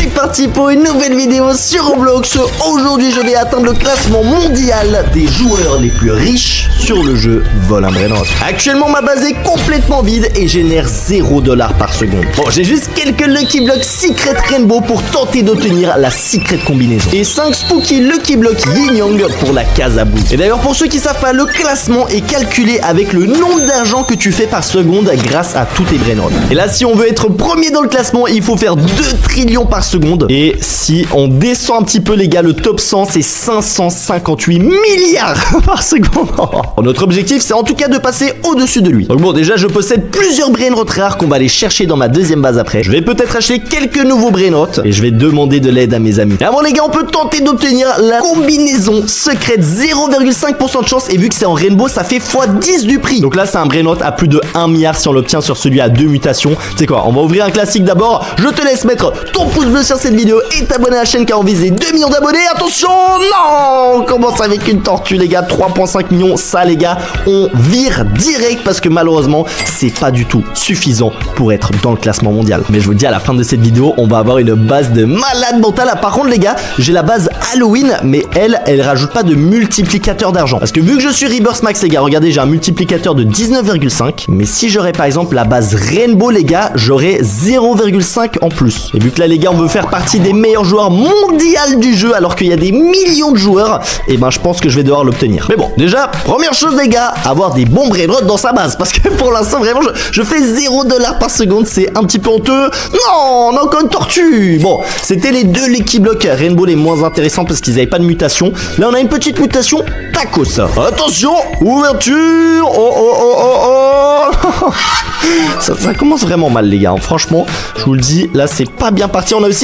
C'est parti pour une nouvelle vidéo sur Roblox. Aujourd'hui, je vais atteindre le classement mondial des joueurs les plus riches sur le jeu Vol un Brainrot. Actuellement, ma base est complètement vide et génère 0$ par seconde. Bon, j'ai juste quelques Lucky Blocks Secret Rainbow pour tenter d'obtenir la Secret combinaison. Et 5 Spooky Lucky Blocks Yin Yang pour la case à bout. Et d'ailleurs, pour ceux qui savent pas, le classement est calculé avec le nombre d'argent que tu fais par seconde grâce à tous tes Brainrots. Et là, si on veut être premier dans le classement, il faut faire 2 trillions par seconde. Et si on descend un petit peu, les gars, le top 100, c'est 558 milliards par seconde. Notre objectif, c'est en tout cas de passer au-dessus de lui. Donc bon, déjà, je possède plusieurs Brainrots rares qu'on va aller chercher dans ma deuxième base après. Je vais peut-être acheter quelques nouveaux Brainrots et je vais demander de l'aide à mes amis. Et avant, les gars, on peut tenter d'obtenir la combinaison secrète 0,5% de chance. Et vu que c'est en Rainbow, ça fait x10 du prix. Donc là, c'est un Brainrot à plus de 1 milliard si on l'obtient sur celui à 2 mutations. Tu sais quoi, on va ouvrir un classique d'abord. Je te laisse mettre ton pouce bleu sur cette vidéo et t'abonner à la chaîne car on vise les 2 millions d'abonnés. Attention, non, on commence avec une tortue, les gars. 3,5 millions. Ça, les gars, on vire direct parce que malheureusement, c'est pas du tout suffisant pour être dans le classement mondial. Mais je vous dis, à la fin de cette vidéo, on va avoir une base de malade mentale. Ah, par contre, les gars, j'ai la base Halloween, mais elle rajoute pas de multiplicateur d'argent. Parce que vu que je suis Rebirth Max, les gars, regardez, j'ai un multiplicateur de 19,5. Mais si j'aurais par exemple la base Rainbow, les gars, j'aurais 0,5 en plus. Et vu que là, les gars, on veut faire partie des meilleurs joueurs mondiaux du jeu alors qu'il y a des millions de joueurs, et ben je pense que je vais devoir l'obtenir. Mais bon, déjà, première chose, les gars, avoir des bons Brainrots dans sa base. Parce que pour l'instant, vraiment, je fais 0$ par seconde. C'est un petit peu honteux. Non, on a encore une tortue. Bon, c'était les 2 Lucky Blocks Rainbow les moins intéressants parce qu'ils n'avaient pas de mutation. Là, on a une petite mutation tacos. Attention, ouverture. Ça commence vraiment mal, les gars. Franchement, je vous le dis, là, c'est pas bien parti. On a aussi